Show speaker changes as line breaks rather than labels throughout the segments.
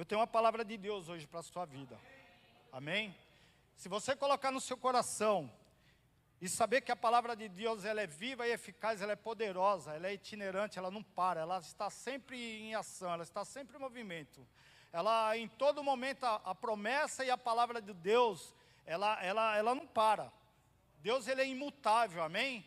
Eu tenho uma palavra de Deus hoje para a sua vida. Amém? Se você colocar no seu coração e saber que a palavra de Deus ela é viva e eficaz, ela é poderosa, ela é itinerante, ela não para, ela está sempre em ação, ela está sempre em movimento. Ela, em todo momento, a promessa e a palavra de Deus, ela não para. Deus, ele é imutável, amém?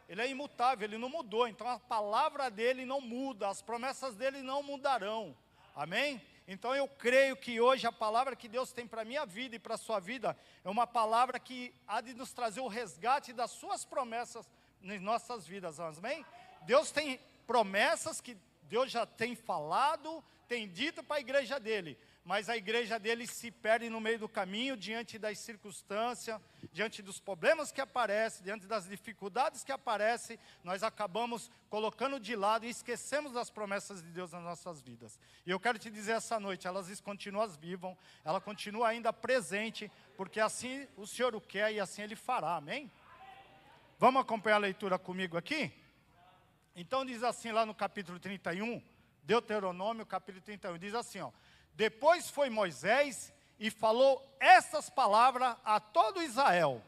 Ele é imutável, ele não mudou, então a palavra dele não muda, as promessas dele não mudarão, amém? Então eu creio que hoje a palavra que Deus tem para a minha vida e para a sua vida é uma palavra que há de nos trazer o resgate das suas promessas nas nossas vidas, amém? Deus tem promessas que Deus já tem falado, tem dito para a igreja dele, mas a igreja dele se perde no meio do caminho, diante das circunstâncias, diante dos problemas que aparecem, diante das dificuldades que aparecem, nós acabamos colocando de lado e esquecemos das promessas de Deus nas nossas vidas. E eu quero te dizer essa noite, elas continuam vivas, ela continua ainda presente, porque assim o Senhor o quer e assim Ele fará, amém? Vamos acompanhar a leitura comigo aqui? Então diz assim lá no capítulo 31, Deuteronômio capítulo 31, diz assim, ó: depois foi Moisés e falou estas palavras a todo Israel.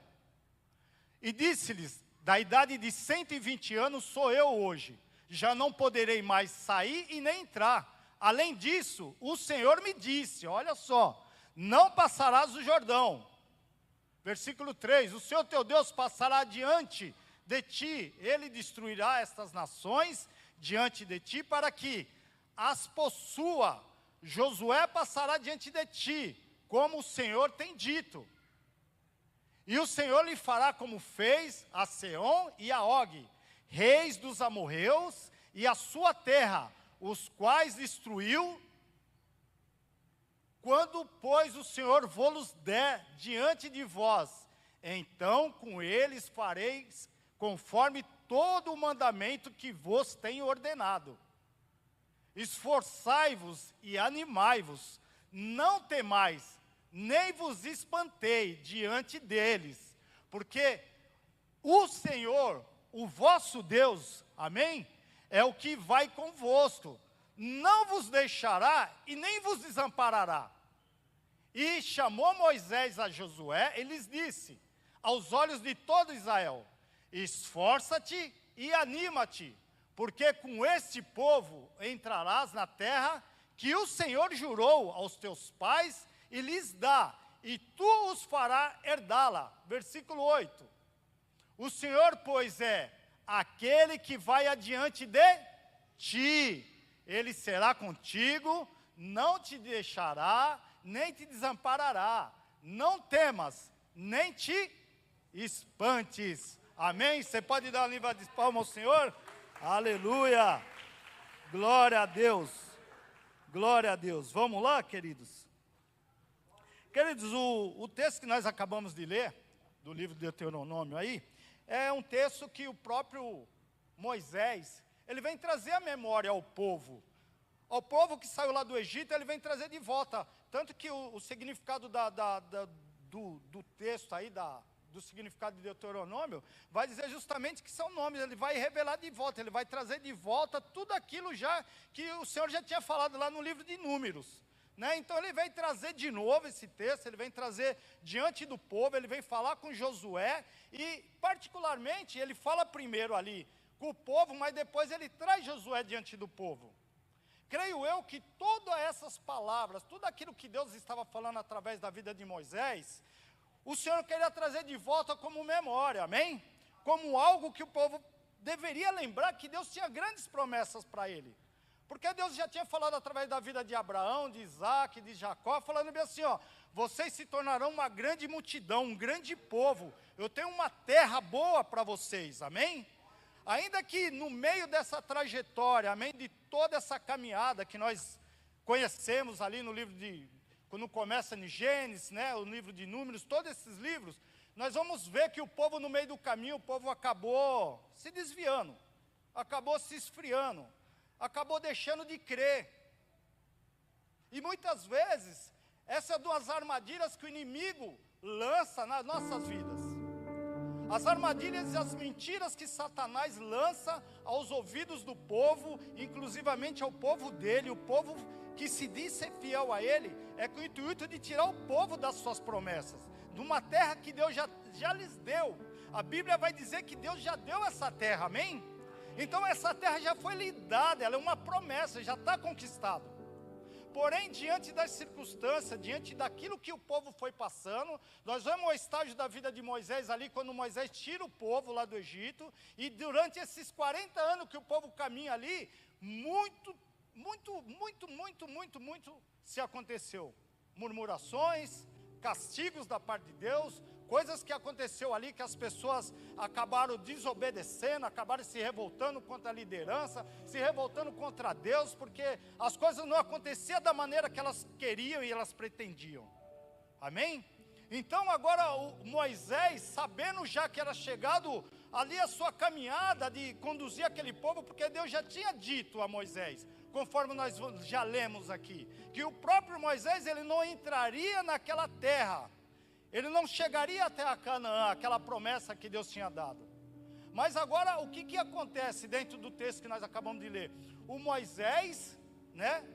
E disse-lhes, da idade de 120 anos sou eu hoje, já não poderei mais sair e nem entrar. Além disso, o Senhor me disse, olha só, não passarás o Jordão. Versículo 3, o Senhor teu Deus passará diante de ti, Ele destruirá estas nações diante de ti, para que as possua. Josué passará diante de ti, como o Senhor tem dito. E o Senhor lhe fará como fez a Seom e a Og, reis dos amorreus, e a sua terra, os quais destruiu, quando, pois, o Senhor vos der diante de vós, então com eles fareis conforme todo o mandamento que vos tenho ordenado. Esforçai-vos e animai-vos, não temais, nem vos espantei diante deles, porque o Senhor, o vosso Deus, amém? É o que vai convosco, não vos deixará e nem vos desamparará. E chamou Moisés a Josué e lhes disse, aos olhos de todo Israel, esforça-te e anima-te, porque com este povo entrarás na terra que o Senhor jurou aos teus pais e lhes dá, e tu os farás herdá-la. Versículo 8. O Senhor, pois, é aquele que vai adiante de ti. Ele será contigo, não te deixará, nem te desamparará. Não temas, nem te espantes. Amém? Você pode dar uma língua de palma ao Senhor? Aleluia! Glória a Deus! Glória a Deus! Vamos lá, queridos? Queridos, o texto que nós acabamos de ler, do livro de Deuteronômio aí, é um texto que o próprio Moisés, ele vem trazer a memória ao povo que saiu lá do Egito, ele vem trazer de volta, tanto que o significado do texto aí, do significado de Deuteronômio, vai dizer justamente que são nomes, ele vai revelar de volta, ele vai trazer de volta tudo aquilo já que o Senhor já tinha falado lá no livro de Números, né? Então ele vem trazer de novo esse texto, ele vem trazer diante do povo, ele vem falar com Josué, e particularmente ele fala primeiro ali com o povo, mas depois ele traz Josué diante do povo. Creio eu que todas essas palavras, tudo aquilo que Deus estava falando através da vida de Moisés, o Senhor queria trazer de volta como memória, amém? Como algo que o povo deveria lembrar que Deus tinha grandes promessas para ele. Porque Deus já tinha falado através da vida de Abraão, de Isaac, de Jacó, falando bem assim, ó, vocês se tornarão uma grande multidão, um grande povo, eu tenho uma terra boa para vocês, amém? Ainda que no meio dessa trajetória, amém, de toda essa caminhada que nós conhecemos ali no livro quando começa em Gênesis, né, o livro de Números, todos esses livros, nós vamos ver que o povo no meio do caminho, o povo acabou se desviando, acabou se esfriando, acabou deixando de crer. E muitas vezes, essa é uma das armadilhas que o inimigo lança nas nossas vidas. as armadilhas e as mentiras que Satanás lança aos ouvidos do povo, inclusivamente ao povo dele, o povo que se diz ser fiel a ele, é com o intuito de tirar o povo das suas promessas, de uma terra que Deus já lhes deu. A Bíblia vai dizer que Deus já deu essa terra, amém? Então essa terra já foi lhe dada, ela é uma promessa, já está conquistada. Porém, diante das circunstâncias, diante daquilo que o povo foi passando, nós vemos o estágio da vida de Moisés ali, quando Moisés tira o povo lá do Egito, e durante esses 40 anos que o povo caminha ali, muito se aconteceu. Murmurações, castigos da parte de Deus, coisas que aconteceu ali, que as pessoas acabaram desobedecendo, acabaram se revoltando contra a liderança, se revoltando contra Deus, porque as coisas não aconteciam da maneira que elas queriam e elas pretendiam. Amém? Então agora o Moisés, sabendo já que era chegado ali a sua caminhada de conduzir aquele povo, porque Deus já tinha dito a Moisés, conforme nós já lemos aqui, que o próprio Moisés, ele não entraria naquela terra, ele não chegaria até a Canaã, aquela promessa que Deus tinha dado. Mas agora, o que acontece dentro do texto que nós acabamos de ler? O Moisés,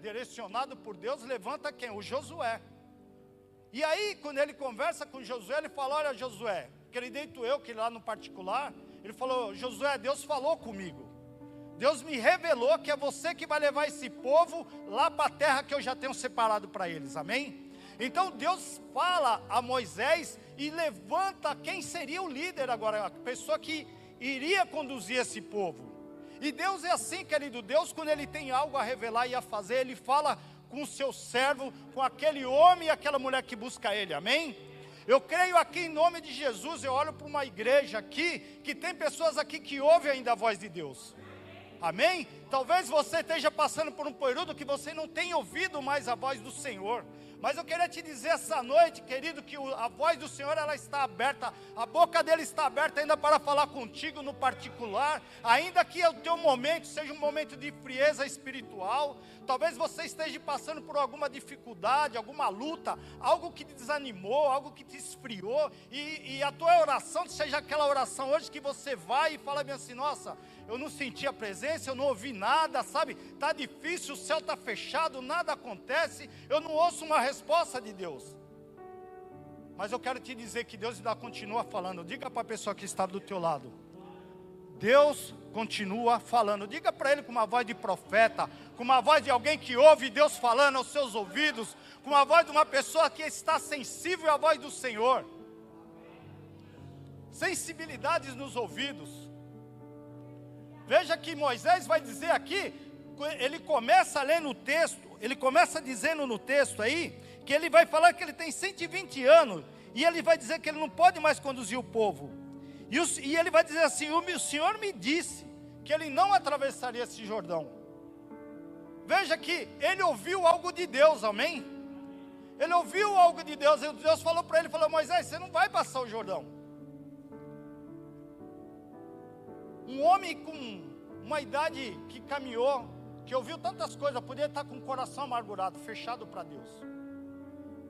direcionado por Deus, levanta quem? O Josué. E aí, quando ele conversa com Josué, ele fala: olha, Josué, acredito eu que lá no particular, ele falou: Josué, Deus falou comigo. Deus me revelou que é você que vai levar esse povo lá para a terra que eu já tenho separado para eles, amém? Então Deus fala a Moisés e levanta quem seria o líder agora, a pessoa que iria conduzir esse povo. E Deus é assim, querido. Deus, quando Ele tem algo a revelar e a fazer, Ele fala com o seu servo, com aquele homem e aquela mulher que busca Ele, amém? Eu creio aqui em nome de Jesus, eu olho para uma igreja aqui, que tem pessoas aqui que ouvem ainda a voz de Deus. Amém? Talvez você esteja passando por um período que você não tem ouvido mais a voz do Senhor. Mas eu queria te dizer essa noite, querido, que a voz do Senhor, ela está aberta, a boca dele está aberta ainda para falar contigo no particular, ainda que o teu momento seja um momento de frieza espiritual. Talvez você esteja passando por alguma dificuldade, alguma luta, algo que te desanimou, algo que te esfriou, e a tua oração seja aquela oração hoje que você vai e fala bem assim: nossa, eu não senti a presença, eu não ouvi nada, sabe? Está difícil, o céu está fechado, nada acontece, eu não ouço uma resposta de Deus. Mas eu quero te dizer que Deus ainda continua falando. Diga para a pessoa que está do teu lado: Deus continua falando. Diga para ele com uma voz de profeta, com uma voz de alguém que ouve Deus falando aos seus ouvidos, com uma voz de uma pessoa que está sensível à voz do Senhor. Sensibilidades nos ouvidos. Veja que Moisés vai dizer aqui, ele começa a ler no texto, ele começa dizendo no texto aí, que ele vai falar que ele tem 120 anos, e ele vai dizer que ele não pode mais conduzir o povo. E ele vai dizer assim: o Senhor me disse que ele não atravessaria esse Jordão. Veja que ele ouviu algo de Deus, amém? Ele ouviu algo de Deus, e Deus falou para ele, falou: Moisés, você não vai passar o Jordão. Um homem com uma idade que caminhou, que ouviu tantas coisas, poderia estar com o coração amargurado, fechado para Deus,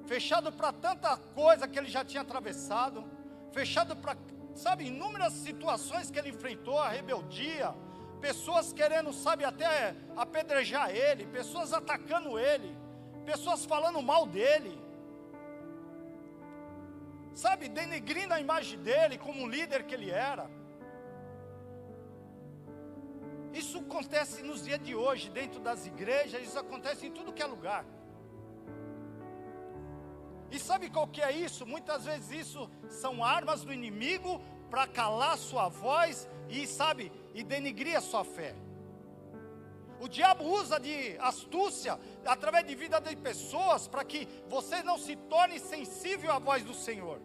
fechado para tanta coisa que ele já tinha atravessado, fechado para, sabe, inúmeras situações que ele enfrentou, a rebeldia, pessoas querendo, sabe, até apedrejar ele, pessoas atacando ele, pessoas falando mal dele, sabe, denegrindo a imagem dele como um líder que ele era. Isso acontece nos dias de hoje, dentro das igrejas, isso acontece em tudo que é lugar. E sabe qual que é isso? Muitas vezes isso são armas do inimigo para calar sua voz e, sabe, e denegrir a sua fé. O diabo usa de astúcia, através de vida de pessoas, para que você não se torne sensível à voz do Senhor.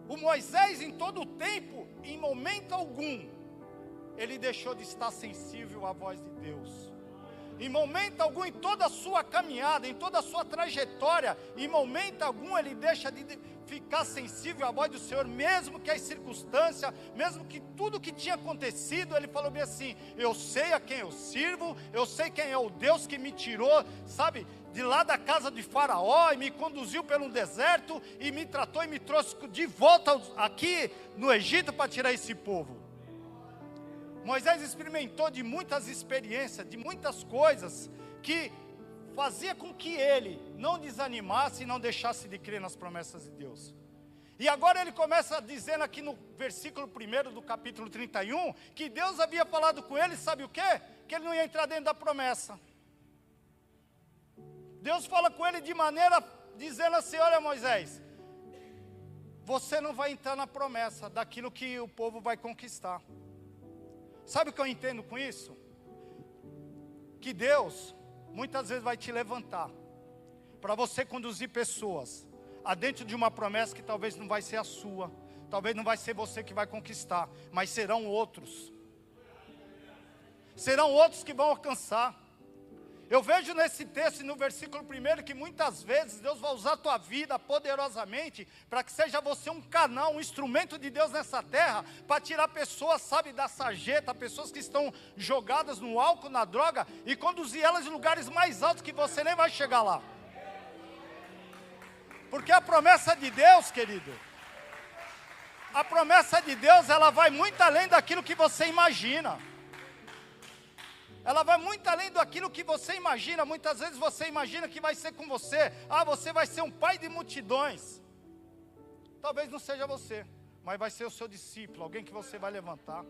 O Moisés, em todo o tempo, em momento algum, ele deixou de estar sensível à voz de Deus. Em momento algum, em toda a sua caminhada, em toda a sua trajetória, em momento algum ele deixa de ficar sensível à voz do Senhor, mesmo que as circunstâncias, mesmo que tudo que tinha acontecido, ele falou bem assim: eu sei a quem eu sirvo, eu sei quem é o Deus que me tirou, sabe, de lá da casa de Faraó, e me conduziu pelo deserto, e me tratou e me trouxe de volta aqui no Egito para tirar esse povo. Moisés experimentou de muitas experiências, de muitas coisas, que fazia com que ele não desanimasse e não deixasse de crer nas promessas de Deus. E agora ele começa dizendo aqui no versículo 1 do capítulo 31, que Deus havia falado com ele, sabe o quê? Que ele não ia entrar dentro da promessa. Deus fala com ele de maneira, dizendo assim: olha, Moisés, você não vai entrar na promessa daquilo que o povo vai conquistar. Sabe o que eu entendo com isso? Que Deus muitas vezes vai te levantar para você conduzir pessoas adentro de uma promessa que talvez não vai ser a sua, talvez não vai ser você que vai conquistar, mas serão outros. Serão outros que vão alcançar. Eu vejo nesse texto, no versículo 1, que muitas vezes Deus vai usar a tua vida poderosamente, para que seja você um canal, um instrumento de Deus nessa terra, para tirar pessoas, sabe, da sarjeta, pessoas que estão jogadas no álcool, na droga, e conduzir elas em lugares mais altos que você nem vai chegar lá. Porque a promessa de Deus, querido, a promessa de Deus, ela vai muito além daquilo que você imagina. Ela vai muito além daquilo que você imagina. Muitas vezes você imagina que vai ser com você. Ah, você vai ser um pai de multidões. Talvez não seja você, mas vai ser o seu discípulo, alguém que você vai levantar.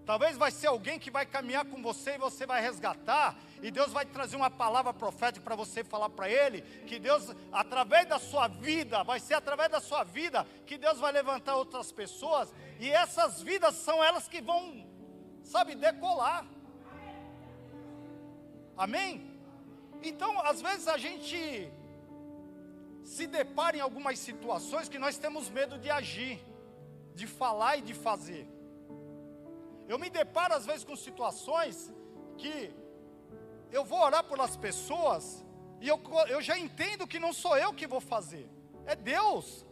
Talvez vai ser alguém que vai caminhar com você e você vai resgatar. E Deus vai trazer uma palavra profética para você falar para ele. Que Deus, através da sua vida, vai ser através da sua vida que Deus vai levantar outras pessoas. E essas vidas são elas que vão, sabe, decolar. Amém? Então, às vezes a gente se depara em algumas situações que nós temos medo de agir, de falar e de fazer. Eu me deparo às vezes com situações que eu vou orar pelas pessoas e eu já entendo que não sou eu que vou fazer, é Deus.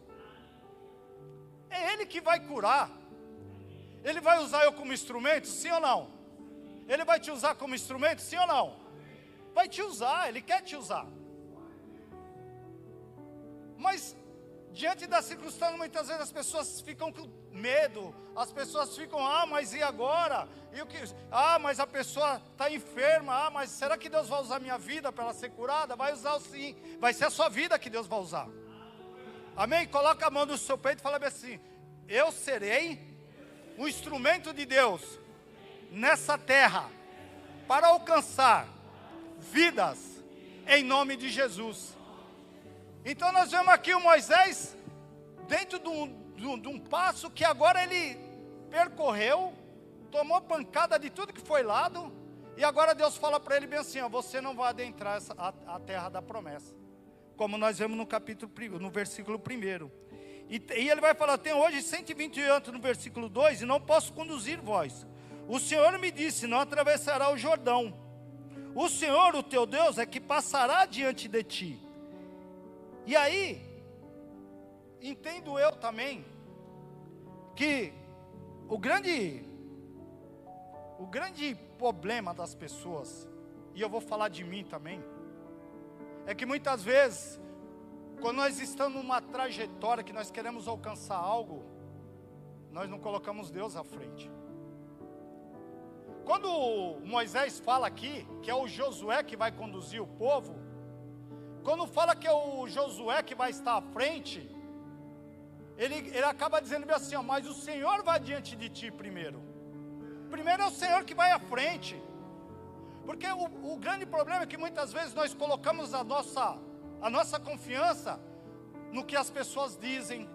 É Ele que vai curar. Ele vai usar eu como instrumento, sim ou não? Ele vai te usar como instrumento, sim ou não? Vai te usar, Ele quer te usar. Mas, diante das circunstâncias, muitas vezes as pessoas ficam com medo. As pessoas ficam: ah, mas e agora? E o que? Ah, mas a pessoa está enferma. Ah, mas será que Deus vai usar a minha vida para ela ser curada? Vai usar sim. Vai ser a sua vida que Deus vai usar. Amém? Coloca a mão no seu peito e fala assim: eu serei um instrumento de Deus nessa terra para alcançar vidas em nome de Jesus. Então nós vemos aqui o Moisés dentro de um passo que agora ele percorreu, tomou pancada de tudo que foi lado, e agora Deus fala para ele bem assim: ó, você não vai adentrar a terra da promessa, como nós vemos no capítulo, no versículo 1. E ele vai falar: tem hoje 128 no versículo 2, e não posso conduzir vós. O Senhor me disse: não atravessará o Jordão. O Senhor, o teu Deus, é que passará diante de ti. E aí, entendo eu também, que o grande problema das pessoas, e eu vou falar de mim também, é que muitas vezes, quando nós estamos numa trajetória que nós queremos alcançar algo, nós não colocamos Deus à frente. Quando Moisés fala aqui, que é o Josué que vai conduzir o povo, quando fala que é o Josué que vai estar à frente, ele acaba dizendo bem assim: ó, mas o Senhor vai diante de ti primeiro. Primeiro é o Senhor que vai à frente. Porque o grande problema é que muitas vezes nós colocamos a nossa confiança no que as pessoas dizem,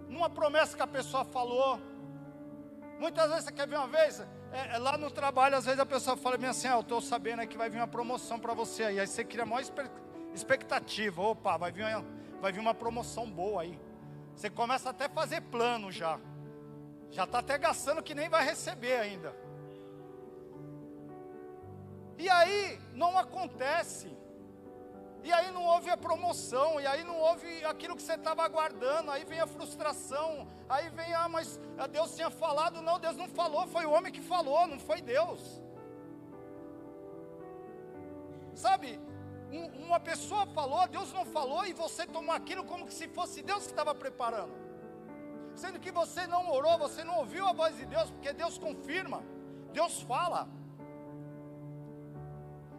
numa promessa que a pessoa falou. Muitas vezes, você quer ver uma vez, lá no trabalho, às vezes a pessoa fala bem assim: eu estou sabendo aí que vai vir uma promoção para você aí. Aí você cria a maior expectativa: opa, vai vir uma promoção boa aí. Você começa até a fazer plano já está até gastando que nem vai receber ainda. E aí não acontece. E aí não houve a promoção, e aí não houve aquilo que você estava aguardando, aí vem a frustração, aí vem, mas Deus tinha falado. Não, Deus não falou, foi o homem que falou, não foi Deus. Sabe, uma pessoa falou, Deus não falou, e você tomou aquilo como se fosse Deus que estava preparando. Sendo que você não orou, você não ouviu a voz de Deus, porque Deus confirma, Deus fala.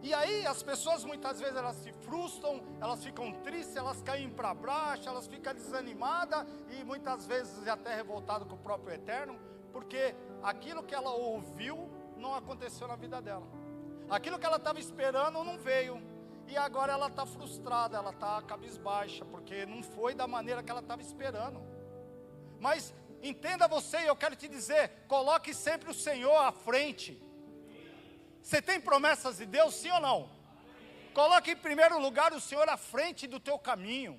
E aí as pessoas muitas vezes elas se frustram, elas ficam tristes, elas caem para baixo, elas ficam desanimadas e muitas vezes até revoltadas com o próprio Eterno, porque aquilo que ela ouviu não aconteceu na vida dela. Aquilo que ela estava esperando não veio. E agora ela está frustrada, ela está cabisbaixa, porque não foi da maneira que ela estava esperando. Mas entenda você, e eu quero te dizer, coloque sempre o Senhor à frente. Você tem promessas de Deus, sim ou não? Coloque em primeiro lugar o Senhor à frente do teu caminho.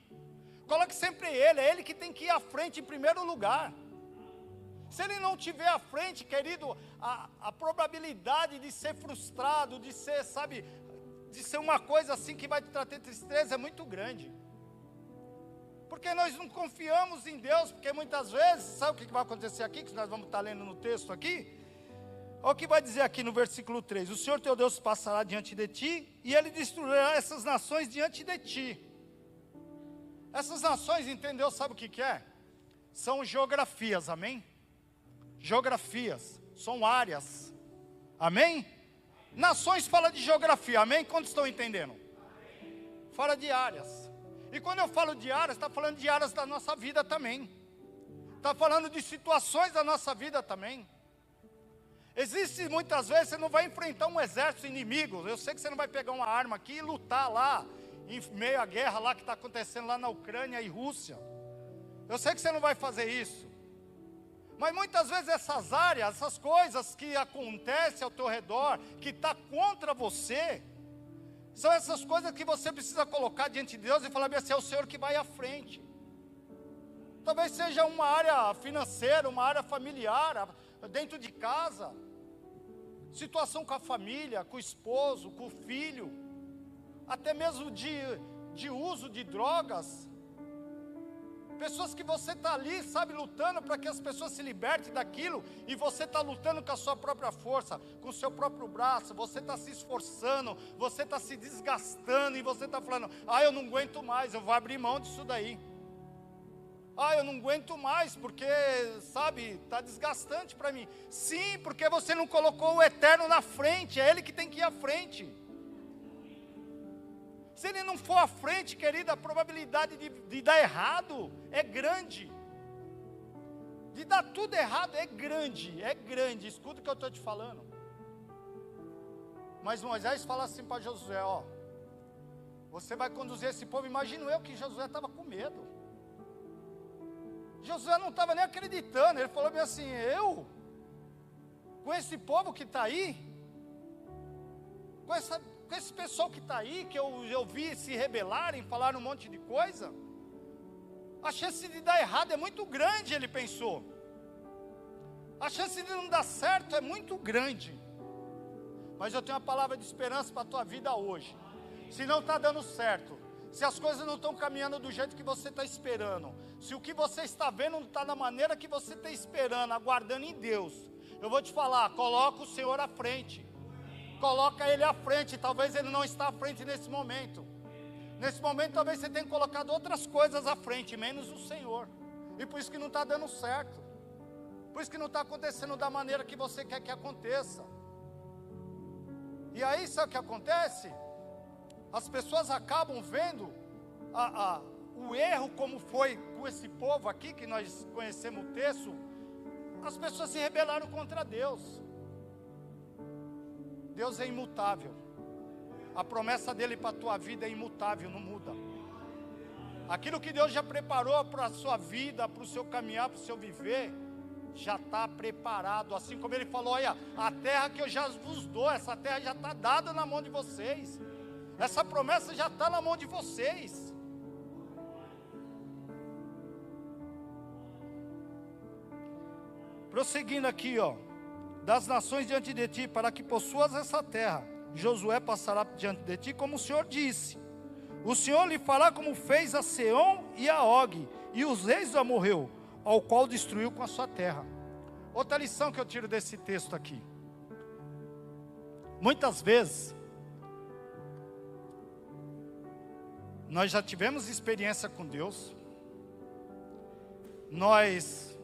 Coloque sempre Ele, é Ele que tem que ir à frente em primeiro lugar. Se Ele não estiver à frente, querido, a probabilidade de ser frustrado, de ser, sabe, de ser uma coisa assim que vai te trazer tristeza é muito grande. Porque nós não confiamos em Deus, porque muitas vezes, sabe o que vai acontecer aqui, que nós vamos estar lendo no texto aqui? Olha o que vai dizer aqui no versículo 3: o Senhor teu Deus passará diante de ti, e Ele destruirá essas nações diante de ti. Essas nações, entendeu? Sabe o que é? São geografias, amém? Geografias, são áreas, amém? Nações fala de geografia, amém? Quantos estão entendendo? Fala de áreas. E quando eu falo de áreas, está falando de áreas da nossa vida também. Está falando de situações da nossa vida também. Existe muitas vezes, você não vai enfrentar um exército inimigo. Eu sei que você não vai pegar uma arma aqui e lutar lá, em meio à guerra lá que está acontecendo lá na Ucrânia e Rússia. Eu sei que você não vai fazer isso. Mas muitas vezes essas áreas, essas coisas que acontecem ao teu redor, que está contra você, são essas coisas que você precisa colocar diante de Deus e falar assim, é o Senhor que vai à frente. Talvez seja uma área financeira, uma área familiar, dentro de casa, situação com a família, com o esposo, com o filho, até mesmo de uso de drogas. Pessoas que você está ali, sabe, lutando para que as pessoas se libertem daquilo, e você está lutando com a sua própria força, com o seu próprio braço, você está se esforçando, você está se desgastando, e você está falando, eu não aguento mais, eu vou abrir mão disso daí. Eu não aguento mais, porque, sabe, está desgastante para mim. Sim, porque você não colocou o Eterno na frente, é Ele que tem que ir à frente. Se Ele não for à frente, querida, a probabilidade de dar errado é grande. De dar tudo errado é grande, escuta o que eu estou te falando. Mas Moisés fala assim para Josué, você vai conduzir esse povo. Imagino eu que Josué estava com medo. Josué não estava nem acreditando. Ele falou bem assim, eu? Com esse povo que está aí? Com esse pessoal que está aí, que eu vi se rebelarem, falar um monte de coisa? A chance de dar errado é muito grande, ele pensou. A chance de não dar certo é muito grande. Mas eu tenho uma palavra de esperança para a tua vida hoje. Se não está dando certo, se as coisas não estão caminhando do jeito que você está esperando, se o que você está vendo não está da maneira que você está esperando, aguardando em Deus, eu vou te falar, coloca o Senhor à frente. Coloca Ele à frente. Talvez Ele não está à frente nesse momento. Nesse momento talvez você tenha colocado outras coisas à frente, menos o Senhor. E por isso que não está dando certo. Por isso que não está acontecendo da maneira que você quer que aconteça. E aí sabe o que acontece? As pessoas acabam vendo o erro, como foi com esse povo aqui, que nós conhecemos o texto. As pessoas se rebelaram contra Deus. Deus é imutável. A promessa dele para a tua vida é imutável, não muda. Aquilo que Deus já preparou para a sua vida, para o seu caminhar, para o seu viver, já está preparado. Assim como Ele falou, olha, a terra que eu já vos dou, essa terra já está dada na mão de vocês. Essa promessa já está na mão de vocês. Prosseguindo aqui, das nações diante de ti, para que possuas essa terra. Josué passará diante de ti, como o Senhor disse. O Senhor lhe fará como fez a Seom e a Og, e os reis do amorreu, ao qual destruiu com a sua terra. Outra lição que eu tiro desse texto aqui. Muitas vezes, nós já tivemos experiência com Deus, nós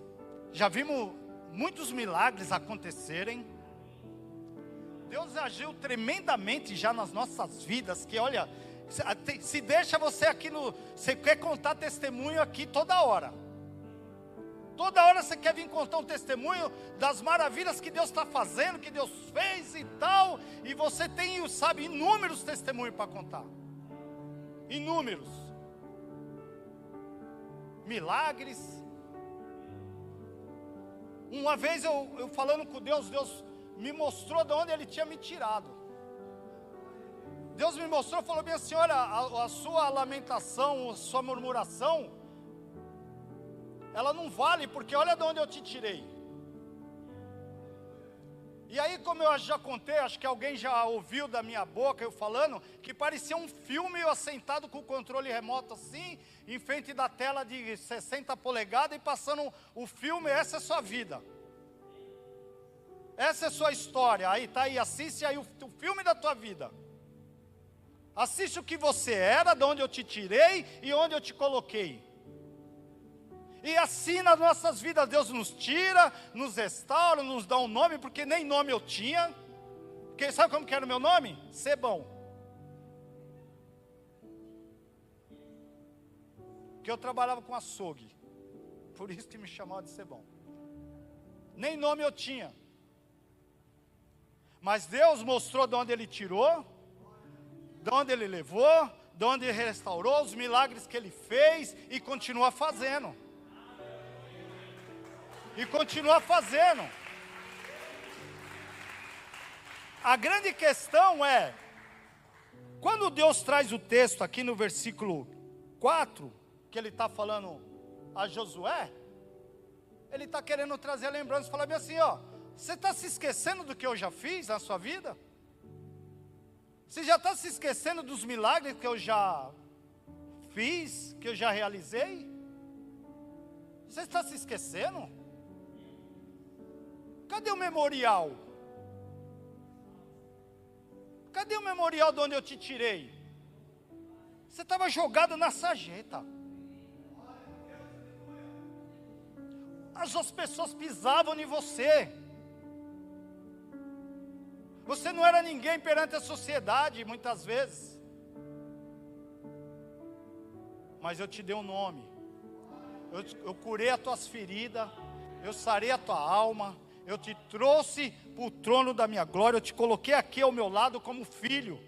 já vimos muitos milagres acontecerem, Deus agiu tremendamente já nas nossas vidas, que olha, se deixa você aqui você quer contar testemunho aqui toda hora. Toda hora você quer vir contar um testemunho das maravilhas que Deus está fazendo, que Deus fez e tal, e você tem, sabe, inúmeros testemunhos para contar. Inúmeros. Milagres. Uma vez eu falando com Deus, Deus me mostrou de onde Ele tinha me tirado. Deus me mostrou, falou bem assim, olha, a sua lamentação, a sua murmuração, ela não vale, porque olha de onde eu te tirei. E aí, como eu já contei, acho que alguém já ouviu da minha boca, eu falando, que parecia um filme, eu sentado com o controle remoto assim, em frente da tela de 60 polegadas, e passando o filme, essa é a sua vida. Essa é a sua história, aí tá aí, assiste aí o filme da tua vida. Assiste o que você era, de onde eu te tirei e onde eu te coloquei. E assim nas nossas vidas, Deus nos tira, nos restaura, nos dá um nome, porque nem nome eu tinha. Porque sabe como que era o meu nome? Sebão. Porque eu trabalhava com açougue, por isso que me chamavam de Sebão. Nem nome eu tinha. Mas Deus mostrou de onde Ele tirou, de onde Ele levou, de onde Ele restaurou, os milagres que Ele fez e continua fazendo. E continua fazendo. A grande questão é, quando Deus traz o texto aqui no versículo 4, que Ele está falando a Josué, Ele está querendo trazer a lembrança, falar bem assim, ó, você está se esquecendo do que eu já fiz na sua vida? Você já está se esquecendo dos milagres que eu já fiz, que eu já realizei? Você está se esquecendo? Cadê o memorial? Cadê o memorial de onde eu te tirei? Você estava jogado na sarjeta. As pessoas pisavam em você. Você não era ninguém perante a sociedade, muitas vezes. Mas eu te dei um nome. Eu curei as tuas feridas. Eu sarei a tua alma. Eu te trouxe para o trono da minha glória. Eu te coloquei aqui ao meu lado como filho.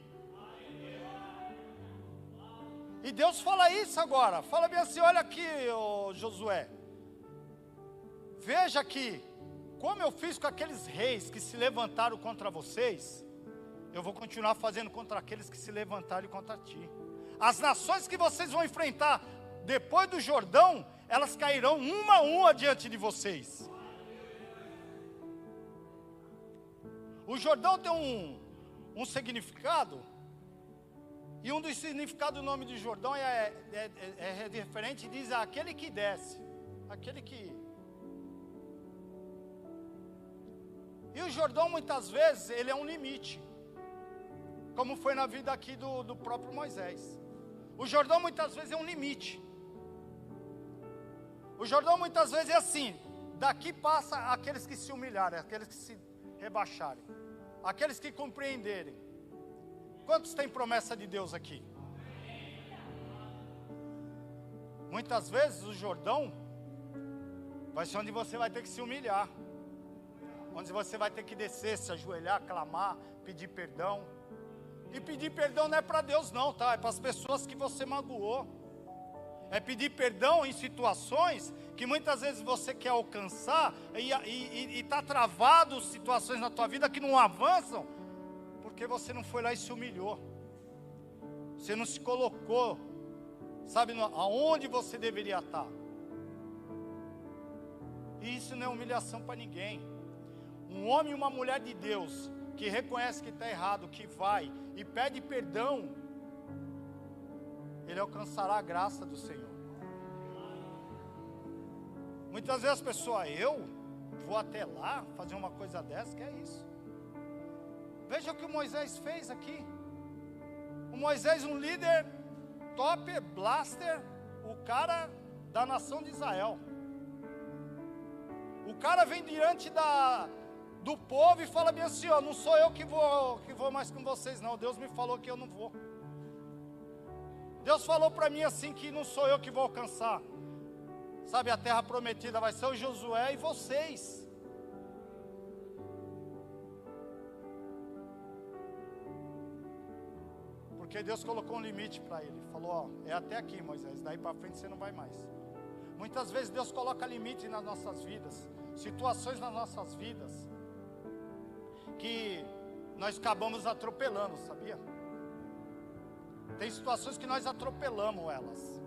E Deus fala isso agora. Fala bem assim, olha aqui, ô Josué. Veja que, como eu fiz com aqueles reis que se levantaram contra vocês, eu vou continuar fazendo contra aqueles que se levantaram contra ti. As nações que vocês vão enfrentar depois do Jordão, elas cairão uma a uma diante de vocês. O Jordão tem um significado, e um dos significados do nome de Jordão é referente, diz aquele que desce, aquele que... E o Jordão muitas vezes, ele é um limite, como foi na vida aqui do próprio Moisés. O Jordão muitas vezes é um limite. O Jordão muitas vezes é assim, daqui passa aqueles que se humilharem, aqueles que se rebaixarem, aqueles que compreenderem. Quantos têm promessa de Deus aqui? Muitas vezes o Jordão vai ser onde você vai ter que se humilhar, onde você vai ter que descer, se ajoelhar, clamar, pedir perdão. E pedir perdão não é para Deus não, tá? É para as pessoas que você magoou. É pedir perdão em situações que muitas vezes você quer alcançar e está travado, situações na tua vida que não avançam, porque você não foi lá e se humilhou. Você não se colocou, sabe, aonde você deveria estar. E isso não é humilhação para ninguém. Um homem e uma mulher de Deus que reconhece que está errado, que vai e pede perdão, ele alcançará a graça do Senhor. Muitas vezes as pessoas, eu vou até lá fazer uma coisa dessa, que é isso. Veja o que o Moisés fez aqui. O Moisés, um líder top, blaster, o cara da nação de Israel. O cara vem diante do povo e fala bem assim, ó, não sou eu que vou mais com vocês não, Deus me falou que eu não vou. Deus falou para mim assim que não sou eu que vou alcançar. Sabe, a terra prometida vai ser o Josué e vocês. Porque Deus colocou um limite para ele. Falou, ó, é até aqui, Moisés, daí para frente você não vai mais. Muitas vezes Deus coloca limite nas nossas vidas, situações nas nossas vidas, que nós acabamos atropelando, sabia? Tem situações que nós atropelamos elas.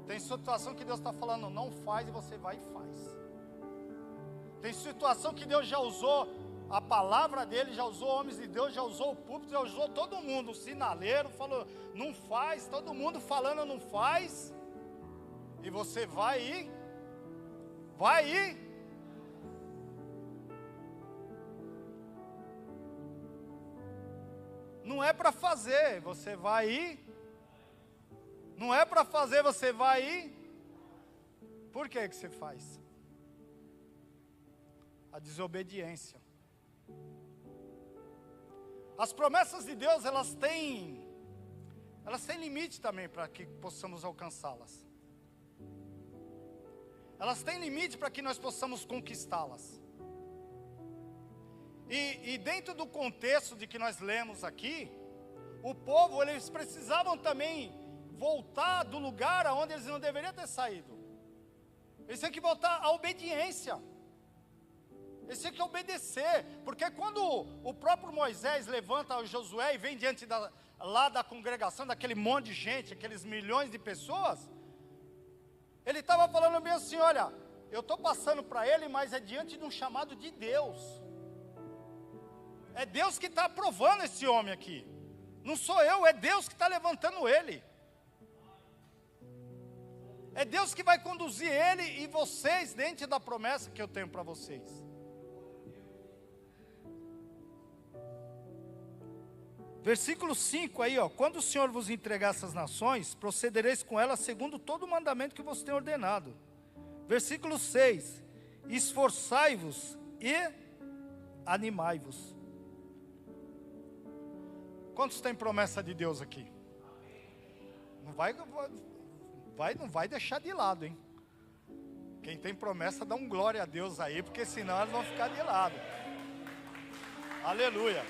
Tem situação que Deus está falando, não faz, e você vai e faz. Tem situação que Deus já usou a palavra dele, já usou homens de Deus, já usou o púlpito, já usou todo mundo, o sinaleiro, falou, não faz, todo mundo falando não faz, e você vai ir, não é para fazer, você vai ir, não é para fazer, você vai ir, por que você faz? A desobediência. As promessas de Deus, elas têm limite também para que possamos alcançá-las. Elas têm limite para que nós possamos conquistá-las. E dentro do contexto de que nós lemos aqui, o povo, eles precisavam também voltar do lugar aonde eles não deveriam ter saído. Eles têm que voltar à obediência. Eles têm que obedecer, porque quando o próprio Moisés levanta o Josué e vem diante lá da congregação, daquele monte de gente, aqueles milhões de pessoas, ele estava falando bem assim, olha, eu estou passando para ele, mas é diante de um chamado de Deus. É Deus que está aprovando esse homem aqui. Não sou eu, é Deus que está levantando ele. É Deus que vai conduzir ele e vocês dentro da promessa que eu tenho para vocês. Versículo 5 aí, ó. Quando o Senhor vos entregar essas nações, procedereis com elas segundo todo o mandamento que vos tem ordenado. Versículo 6. Esforçai-vos e animai-vos. Quantos tem promessa de Deus aqui? Não vai deixar de lado, hein? Quem tem promessa, dá um glória a Deus aí, porque senão eles vão ficar de lado. Aleluia.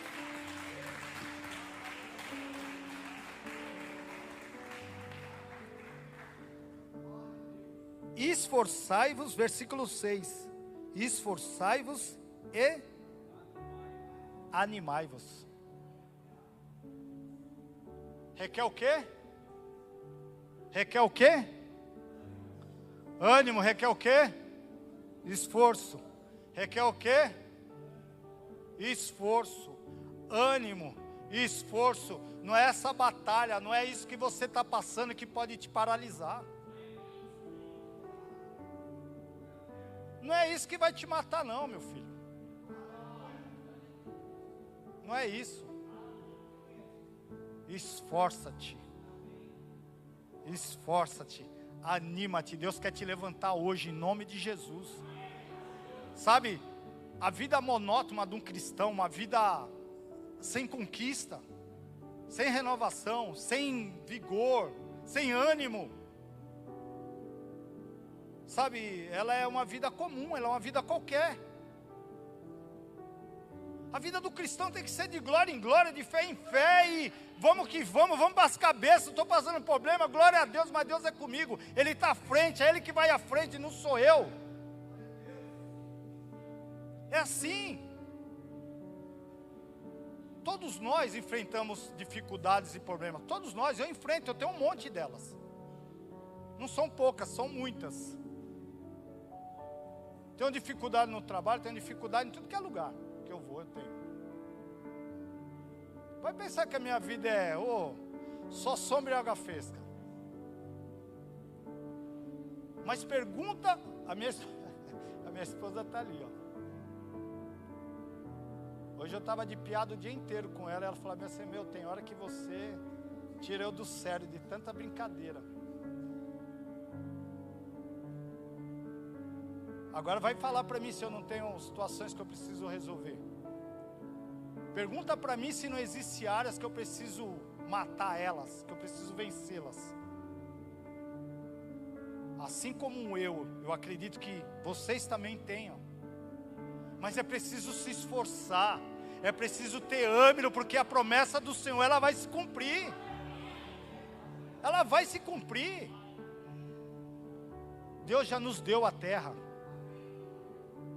Esforçai-vos, versículo 6. Esforçai-vos e animai-vos. Requer o quê? Requer o quê? Ânimo, requer o quê? Esforço. Requer o quê? Esforço. Ânimo, esforço. Não é essa batalha, não é isso que você está passando que pode te paralisar. Não é isso que vai te matar não, meu filho. Não é isso. Esforça-te. Esforça-te. Anima-te. Deus quer te levantar hoje em nome de Jesus. Sabe, a vida monótona de um cristão, uma vida sem conquista, sem renovação, sem vigor, sem ânimo, sabe, ela é uma vida comum, ela é uma vida qualquer. A vida do cristão tem que ser de glória em glória, de fé em fé, e vamos que vamos para as cabeças, estou passando problema, glória a Deus, mas Deus é comigo, Ele está à frente, é Ele que vai à frente, não sou eu. É assim. Todos nós enfrentamos dificuldades e problemas, todos nós, eu enfrento, eu tenho um monte delas. Não são poucas, são muitas. Tenho dificuldade no trabalho, tenho dificuldade em tudo que é lugar que eu vou, eu tenho. Vai pensar que a minha vida é, Só sombra e água fresca. Mas pergunta, a minha esposa está ali, ó. Hoje eu estava de piada o dia inteiro com ela. Ela falou assim: meu, tem hora que você tira eu do sério de tanta brincadeira. Agora vai falar para mim se eu não tenho situações que eu preciso resolver. Pergunta para mim se não existem áreas que eu preciso matar elas, que eu preciso vencê-las. Assim como eu acredito que vocês também tenham. Mas é preciso se esforçar, é preciso ter ânimo, porque a promessa do Senhor, ela vai se cumprir. Ela vai se cumprir. Deus já nos deu a terra.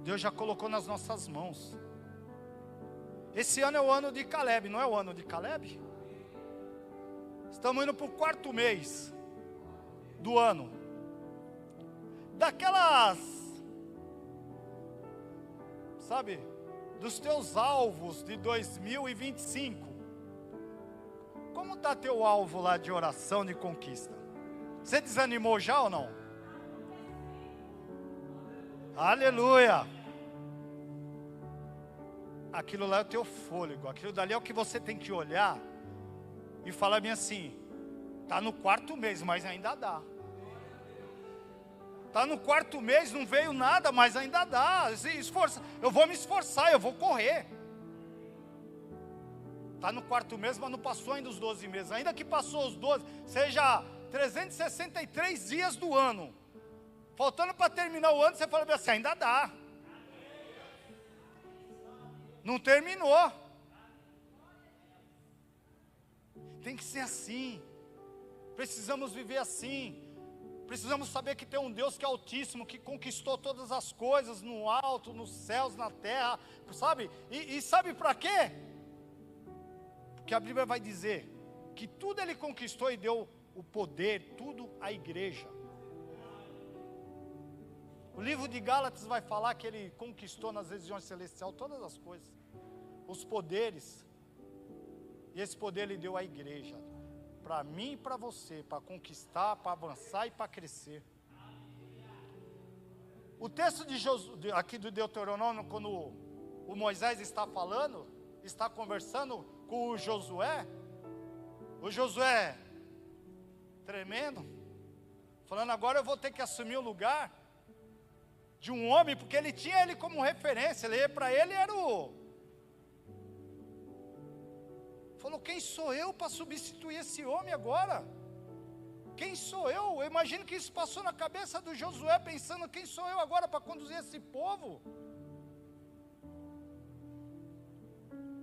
Deus já colocou nas nossas mãos. Esse ano é o ano de Caleb, não é o ano de Caleb? Estamos indo para o 4º mês do ano. Daquelas, sabe, dos teus alvos de 2025. Como está teu alvo lá de oração, de conquista? Você desanimou já ou não? Aleluia! Aquilo lá é o teu fôlego. Aquilo dali é o que você tem que olhar e falar bem assim: está no 4º mês, mas ainda dá. Está no 4º mês, não veio nada, mas ainda dá. Eu vou me esforçar, eu vou correr. Está no 4º mês, mas não passou ainda os 12 meses. Ainda que passou os 12, seja 363 dias do ano. Faltando para terminar o ano, você fala assim: ainda dá. Não terminou. Tem que ser assim. Precisamos viver assim. Precisamos saber que tem um Deus que é altíssimo, que conquistou todas as coisas no alto, nos céus, na terra, sabe? E sabe para quê? Porque a Bíblia vai dizer que tudo Ele conquistou e deu o poder, tudo à igreja. O livro de Gálatas vai falar que Ele conquistou nas regiões celestiais todas as coisas, os poderes, e esse poder Ele deu à igreja. Para mim e para você, para conquistar, para avançar e para crescer. O texto aqui do Deuteronômio, quando o Moisés está falando, está conversando com o Josué tremendo, falando: agora eu vou ter que assumir o lugar de um homem, porque ele tinha ele como referência. Para ele era falou: quem sou eu para substituir esse homem agora? Quem sou eu? Eu imagino que isso passou na cabeça do Josué, pensando: quem sou eu agora para conduzir esse povo?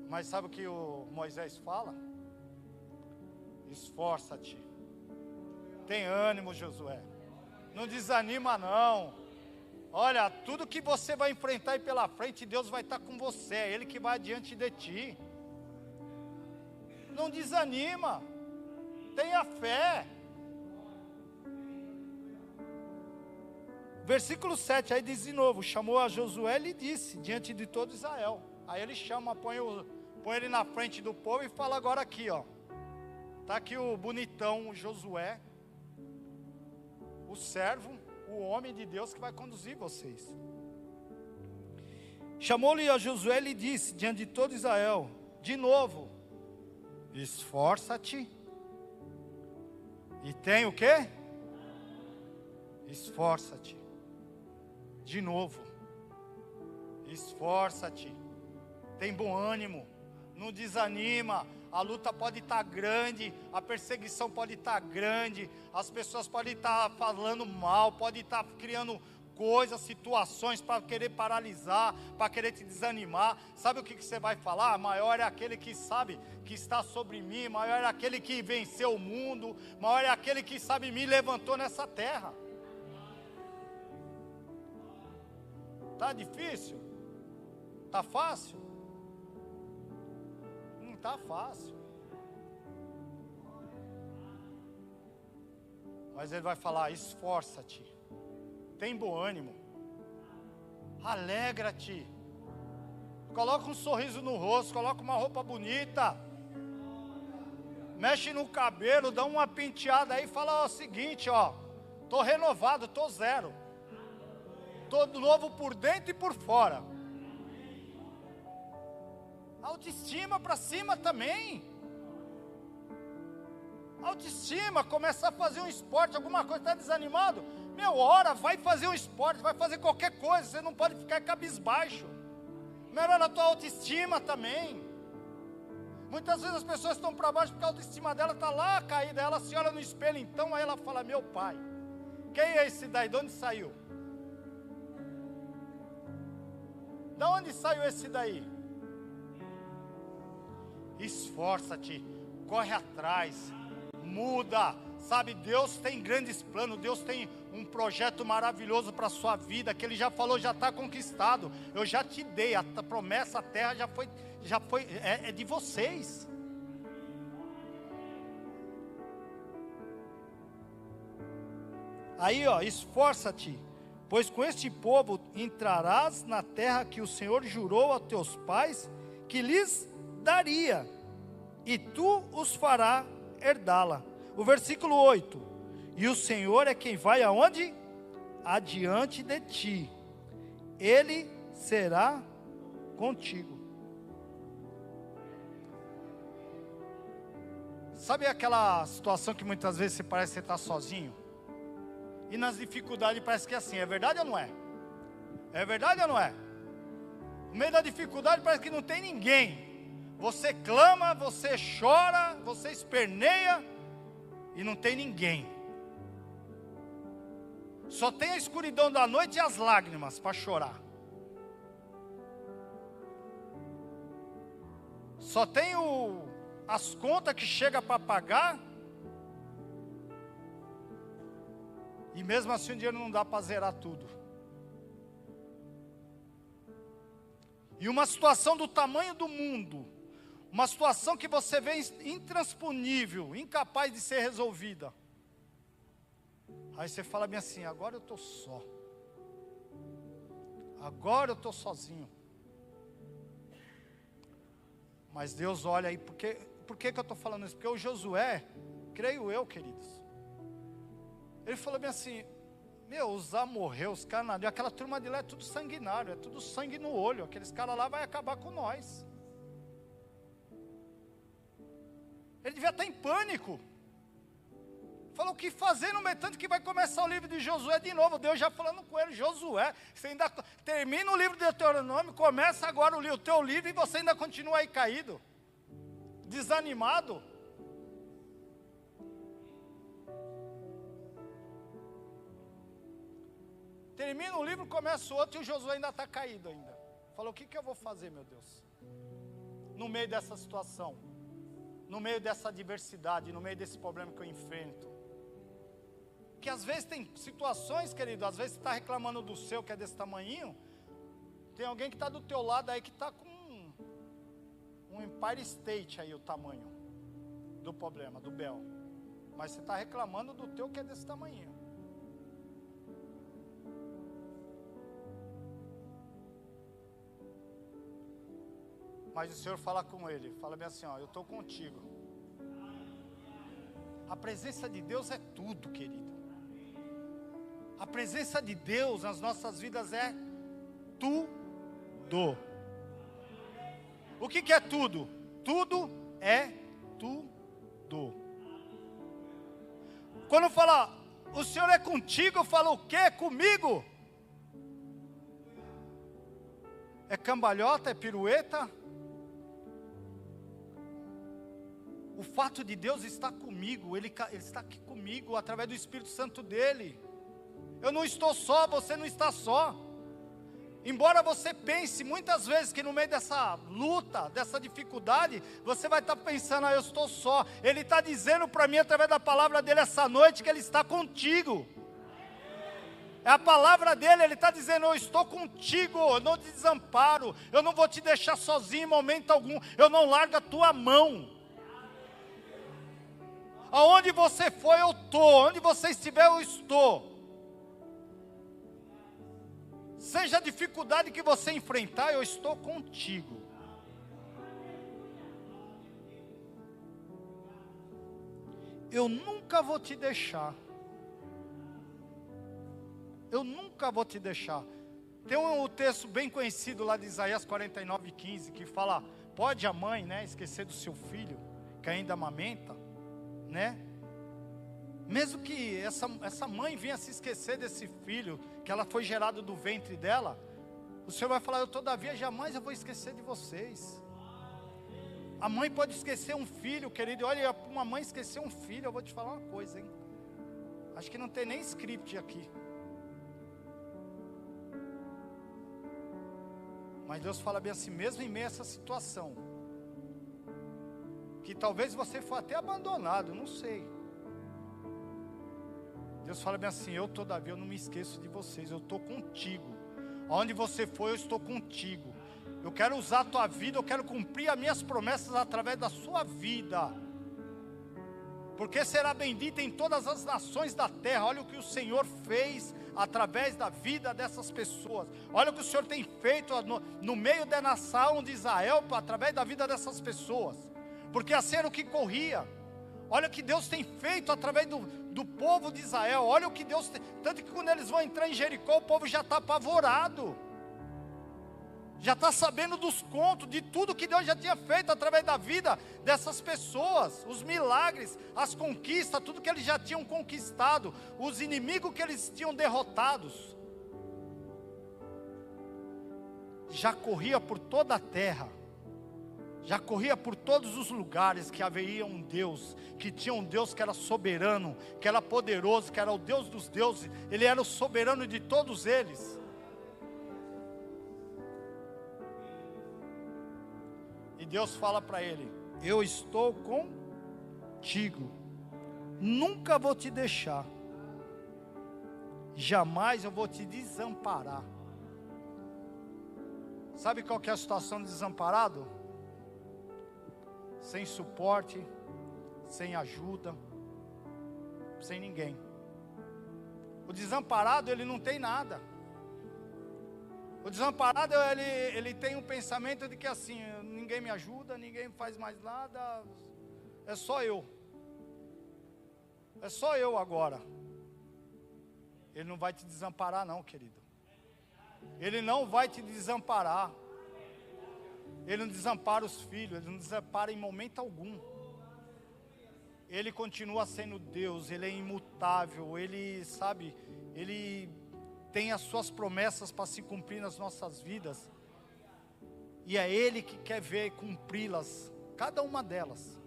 Mas sabe o que o Moisés fala? Esforça-te. Tem ânimo, Josué. Não desanima não. Olha, tudo que você vai enfrentar aí pela frente, Deus vai estar com você. É Ele que vai adiante de ti. Não desanima, tenha fé. Versículo 7, aí diz de novo: chamou a Josué e lhe disse, diante de todo Israel. Aí ele chama, põe ele na frente do povo e fala: agora aqui, ó. Está aqui o bonitão, o Josué, o servo, o homem de Deus que vai conduzir vocês. Chamou-lhe a Josué e lhe disse, diante de todo Israel, de novo: esforça-te. E tem o quê? Esforça-te. De novo. Esforça-te. Tem bom ânimo. Não desanima. A luta pode estar grande, a perseguição pode estar grande, as pessoas podem estar falando mal, podem estar criando coisas, situações para querer paralisar, para querer te desanimar. Sabe o que você vai falar? Maior é aquele que sabe que está sobre mim, maior é aquele que venceu o mundo, maior é aquele que sabe me levantou nessa terra. Tá difícil? Tá fácil? Não tá fácil. Mas ele vai falar: esforça-te. Tem bom ânimo, alegra-te, coloca um sorriso no rosto, coloca uma roupa bonita, mexe no cabelo, dá uma penteada aí e fala o seguinte, ó, estou renovado, estou zero. Estou novo por dentro e por fora. Autoestima para cima também. Autoestima, começar a fazer um esporte, alguma coisa, está desanimado? Meu, ora, vai fazer um esporte, vai fazer qualquer coisa, você não pode ficar cabisbaixo. Melhora a tua autoestima também. Muitas vezes as pessoas estão para baixo porque a autoestima dela está lá caída, ela se olha no espelho então, aí ela fala, meu pai, quem é esse daí, de onde saiu? De onde saiu esse daí? Esforça-te, corre atrás, muda, sabe, Deus tem grandes planos, Deus tem um projeto maravilhoso para a sua vida, que Ele já falou, já está conquistado, eu já te dei, a promessa, a terra já foi, é de vocês. Aí ó, esforça-te, pois com este povo entrarás na terra que o Senhor jurou a teus pais, que lhes daria, e tu os farás herdá-la. O versículo 8, e o Senhor é quem vai aonde? Adiante de ti, Ele será contigo. Sabe aquela situação que muitas vezes você parece que você está sozinho? E nas dificuldades parece que é assim, é verdade ou não é? É verdade ou não é? No meio da dificuldade parece que não tem ninguém. Você clama, você chora, você esperneia e não tem ninguém. Só tem a escuridão da noite e as lágrimas para chorar. Só tem as contas que chega para pagar. E mesmo assim o dinheiro não dá para zerar tudo. E uma situação do tamanho do mundo, uma situação que você vê intransponível, incapaz de ser resolvida. Aí você fala bem assim, agora eu estou só. Agora eu estou sozinho. Mas Deus olha aí, por que eu estou falando isso? Porque o Josué, creio eu, queridos, ele falou bem assim, meu, os amorreus, os cananeus, aquela turma de lá é tudo sanguinário, é tudo sangue no olho, aqueles caras lá vai acabar com nós. Ele devia estar em pânico. Falou o que fazer no meio, tanto que vai começar o livro de Josué de novo, Deus já falando com ele, Josué, você ainda termina o livro de Deuteronômio, começa agora o teu livro e você ainda continua aí caído, desanimado. Termina o livro, começa o outro e o Josué ainda está caído ainda. Falou, o que eu vou fazer, meu Deus? No meio dessa situação, no meio dessa adversidade, no meio desse problema que eu enfrento. Que às vezes tem situações, querido, às vezes você está reclamando do seu, que é desse tamanhinho, tem alguém que está do teu lado aí que está com um Empire State aí, o tamanho do problema, do Bel. Mas você está reclamando do teu que é desse tamanhinho. Mas o Senhor fala com ele, fala bem assim, ó, eu estou contigo. A presença de Deus é tudo, querido. A presença de Deus nas nossas vidas é tudo. O que é tudo? Tudo é tudo. Quando fala, o Senhor é contigo, eu falo o quê? Comigo? É cambalhota, é pirueta? O fato de Deus estar comigo, Ele está aqui comigo, através do Espírito Santo dEle. Eu não estou só, você não está só. Embora você pense muitas vezes que no meio dessa luta, dessa dificuldade, você vai estar pensando, eu estou só. Ele está dizendo para mim, através da palavra dEle essa noite, que Ele está contigo. É a palavra dEle, Ele está dizendo, eu estou contigo, eu não te desamparo, eu não vou te deixar sozinho em momento algum, eu não largo a tua mão. Aonde você for, eu estou. Onde você estiver, eu estou. Seja a dificuldade que você enfrentar, eu estou contigo. eu nunca vou te deixar. Eu nunca vou te deixar. Tem um texto bem conhecido lá de Isaías 49:15, que fala, pode a mãe, né, esquecer do seu filho, que ainda amamenta, né? Mesmo que essa mãe venha se esquecer desse filho, que ela foi gerado do ventre dela, o Senhor vai falar, eu todavia jamais eu vou esquecer de vocês. A mãe pode esquecer um filho, querido, olha, uma mãe esquecer um filho, eu vou te falar uma coisa, hein? Acho que não tem nem script aqui. Mas Deus fala bem assim, mesmo em meio a essa situação, que talvez você for até abandonado, não sei. Deus fala bem assim, eu todavia eu não me esqueço de vocês, eu estou contigo. Aonde você for, eu estou contigo. Eu quero usar a tua vida, eu quero cumprir as minhas promessas através da sua vida. Porque será bendita em todas as nações da terra. Olha o que o Senhor fez através da vida dessas pessoas. Olha o que o Senhor tem feito no meio da nação de Israel, através da vida dessas pessoas. Porque assim era o que corria. Olha o que Deus tem feito através do povo de Israel. Olha o que Deus tem. Tanto que quando eles vão entrar em Jericó, o povo já está apavorado. Já está sabendo dos contos, de tudo que Deus já tinha feito através da vida dessas pessoas, os milagres, as conquistas, tudo que eles já tinham conquistado, os inimigos que eles tinham derrotados. Já corria por toda a terra, já corria por todos os lugares que haveria um Deus, que tinha um Deus que era soberano, que era poderoso, que era o Deus dos deuses, Ele era o soberano de todos eles. E Deus fala para ele, eu estou contigo, nunca vou te deixar, jamais eu vou te desamparar. Sabe qual que é a situação do desamparado? Sem suporte, sem ajuda, sem ninguém. O desamparado, ele não tem nada. O desamparado, ele tem um pensamento de que assim, ninguém me ajuda, ninguém faz mais nada, é só eu. É só eu agora. Ele não vai te desamparar não, querido. Ele não vai te desamparar. Ele não desampara os filhos, ele não desampara em momento algum. Ele continua sendo Deus, ele é imutável, ele sabe, ele tem as suas promessas para se cumprir nas nossas vidas, e é Ele que quer ver cumpri-las, cada uma delas.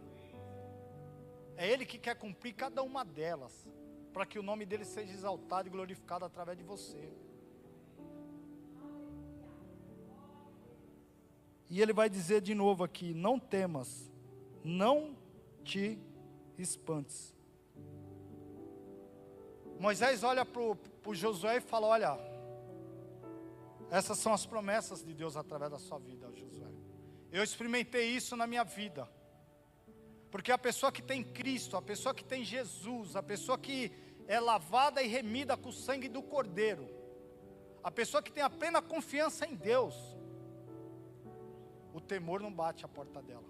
É Ele que quer cumprir cada uma delas, para que o nome dEle seja exaltado e glorificado através de você. E Ele vai dizer de novo aqui, não temas, não te espantes. Moisés olha para o Josué e fala, olha, essas são as promessas de Deus através da sua vida, Josué. Eu experimentei isso na minha vida. Porque a pessoa que tem Cristo, a pessoa que tem Jesus, a pessoa que é lavada e remida com o sangue do Cordeiro, a pessoa que tem a plena confiança em Deus, o temor não bate a porta dela.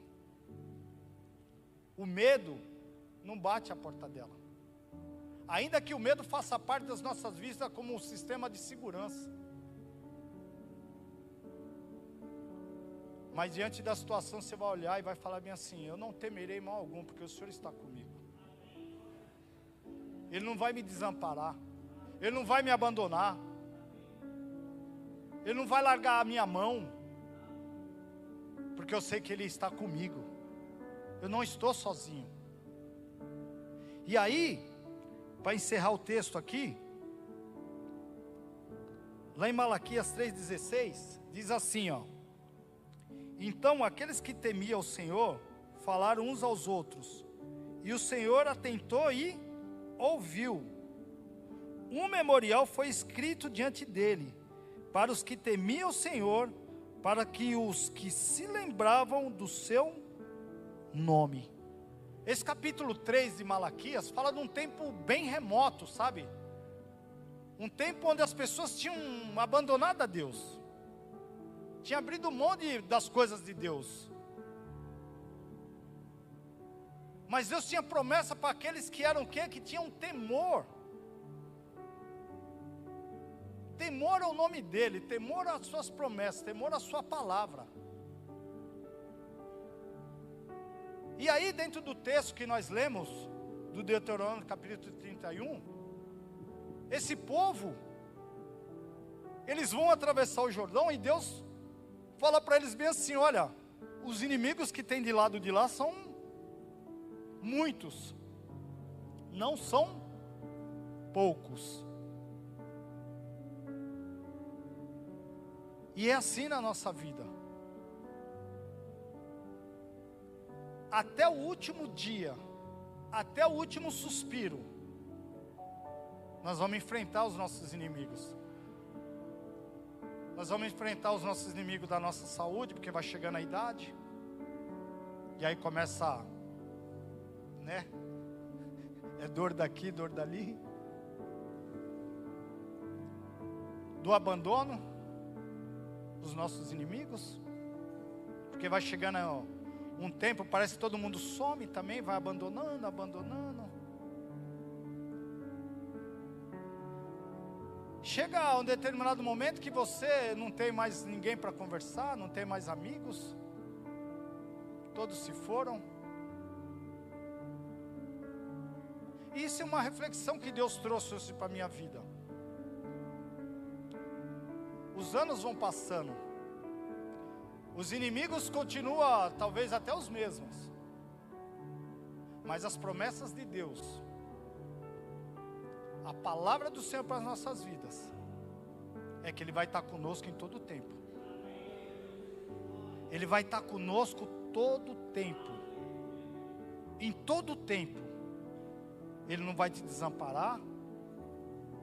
O medo não bate a porta dela. Ainda que o medo faça parte das nossas vidas como um sistema de segurança. Mas diante da situação você vai olhar e vai falar bem assim, eu não temerei mal algum, porque o Senhor está comigo. Ele não vai me desamparar. Ele não vai me abandonar. Ele não vai largar a minha mão. Porque eu sei que Ele está comigo. Eu não estou sozinho. E aí, para encerrar o texto aqui, lá em Malaquias 3,16, diz assim, ó. Então aqueles que temiam o Senhor, falaram uns aos outros, e o Senhor atentou e ouviu. Um memorial foi escrito diante dele, para os que temiam o Senhor, para que os que se lembravam do seu nome. Esse capítulo 3 de Malaquias fala de um tempo bem remoto, sabe? Um tempo onde as pessoas tinham abandonado a Deus. Tinha abrido mão das coisas de Deus. Mas Deus tinha promessa para aqueles que eram o quê? Que tinham temor. Temor ao nome dEle, temor às suas promessas, temor à sua palavra. E aí dentro do texto que nós lemos, do Deuteronômio capítulo 31, esse povo, eles vão atravessar o Jordão e Deus fala para eles bem assim, olha, os inimigos que tem de lado de lá são muitos, não são poucos. E é assim na nossa vida. Até o último dia, até o último suspiro, nós vamos enfrentar os nossos inimigos. Nós vamos enfrentar os nossos inimigos da nossa saúde, porque vai chegando a idade. E aí começa, né? É dor daqui, dor dali. Do abandono dos nossos inimigos. Porque vai chegando um tempo, parece que todo mundo some também, vai abandonando. Chega um determinado momento que você não tem mais ninguém para conversar, não tem mais amigos, todos se foram. Isso é uma reflexão que Deus trouxe para a minha vida. Os anos vão passando, os inimigos continuam talvez até os mesmos, mas as promessas de Deus, a palavra do Senhor para as nossas vidas, é que Ele vai estar conosco em todo o tempo. Ele vai estar conosco todo o tempo. Em todo o tempo. Ele não vai te desamparar.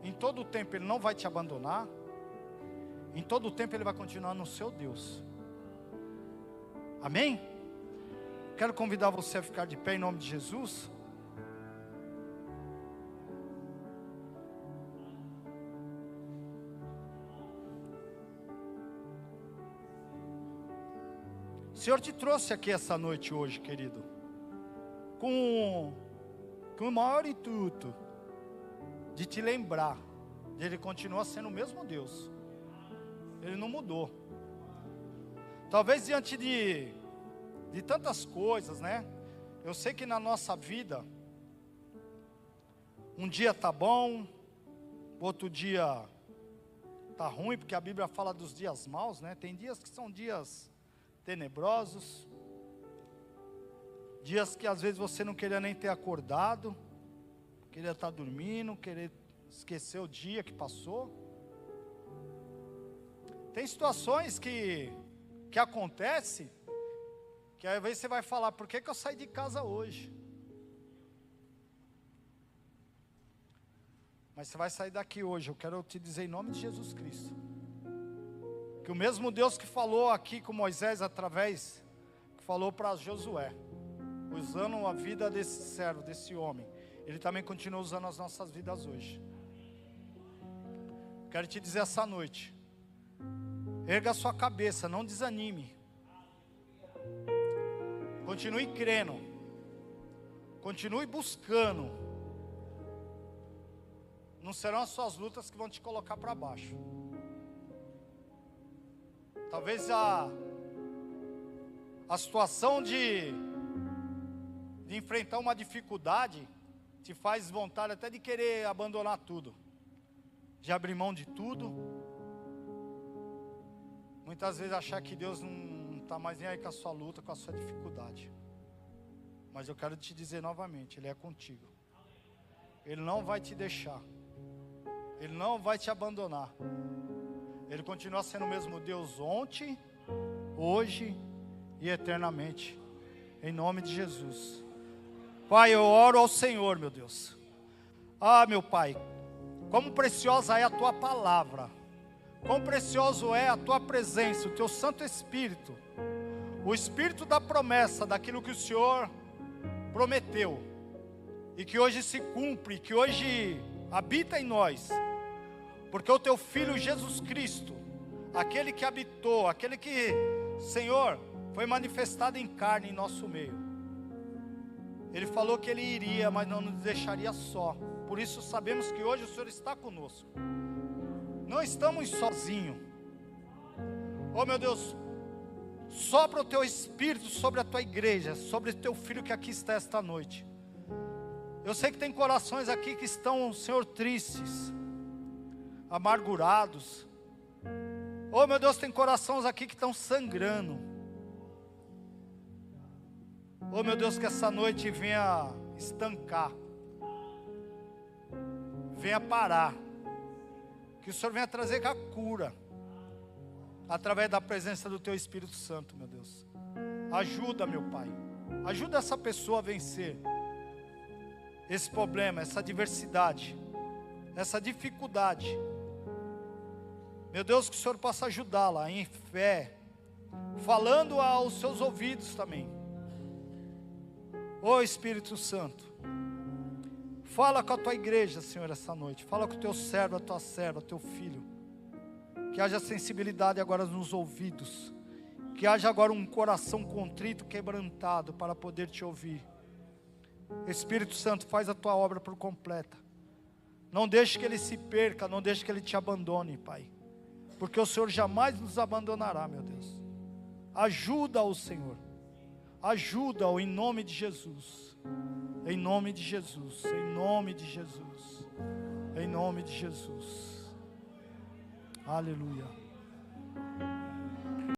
Em todo o tempo Ele não vai te abandonar. Em todo o tempo Ele vai continuar no seu Deus. Amém? Quero convidar você a ficar de pé em nome de Jesus. O Senhor te trouxe aqui essa noite hoje, querido, com o maior intuito de te lembrar de Ele continua sendo o mesmo Deus. Ele não mudou. Talvez diante de tantas coisas, né? Eu sei que na nossa vida, um dia tá bom, outro dia tá ruim, porque a Bíblia fala dos dias maus, né? Tem dias que são dias tenebrosos, dias que às vezes você não queria nem ter acordado, queria estar dormindo, querer esquecer o dia que passou. Tem situações que acontecem, que às vezes você vai falar, por que eu saí de casa hoje? Mas você vai sair daqui hoje, eu quero te dizer em nome de Jesus Cristo, que o mesmo Deus que falou aqui com Moisés através, que falou para Josué, usando a vida desse servo, desse homem, Ele também continua usando as nossas vidas hoje. Quero te dizer essa noite, erga a sua cabeça, não desanime, continue crendo, continue buscando, não serão as suas lutas que vão te colocar para baixo. Talvez a situação de enfrentar uma dificuldade te faz vontade até de querer abandonar tudo, de abrir mão de tudo. Muitas vezes achar que Deus não está mais nem aí com a sua luta, com a sua dificuldade. Mas eu quero te dizer novamente, Ele é contigo. Ele não vai te deixar. Ele não vai te abandonar. Ele continua sendo o mesmo Deus ontem, hoje e eternamente. Em nome de Jesus. Pai, eu oro ao Senhor, meu Deus. Ah, meu Pai, como preciosa é a Tua palavra. Quão precioso é a Tua presença, o Teu Santo Espírito. O Espírito da promessa, daquilo que o Senhor prometeu. E que hoje se cumpre, que hoje habita em nós. Porque o Teu Filho Jesus Cristo, aquele que habitou, aquele que, Senhor, foi manifestado em carne em nosso meio, Ele falou que Ele iria, mas não nos deixaria só. Por isso sabemos que hoje o Senhor está conosco. Não estamos sozinhos. Oh meu Deus, sopra o Teu Espírito sobre a Tua igreja, sobre o Teu filho que aqui está esta noite. Eu sei que tem corações aqui que estão, Senhor, tristes, amargurados. Oh meu Deus, tem corações aqui que estão sangrando. Oh meu Deus, que essa noite venha estancar, venha parar, que o Senhor venha trazer a cura, através da presença do Teu Espírito Santo, meu Deus. Ajuda, meu Pai, ajuda essa pessoa a vencer esse problema, essa adversidade, essa dificuldade. Meu Deus, que o Senhor possa ajudá-la em fé, falando aos seus ouvidos também. Ô Espírito Santo, fala com a Tua igreja, Senhor, essa noite. Fala com o Teu servo, a Tua serva, o Teu filho. Que haja sensibilidade agora nos ouvidos. Que haja agora um coração contrito, quebrantado, para poder Te ouvir. Espírito Santo, faz a Tua obra por completa. Não deixe que ele se perca, não deixe que ele Te abandone, Pai. Porque o Senhor jamais nos abandonará, meu Deus. Ajuda-o, Senhor. Ajuda-o em nome de Jesus. Em nome de Jesus. Em nome de Jesus. Em nome de Jesus. Aleluia.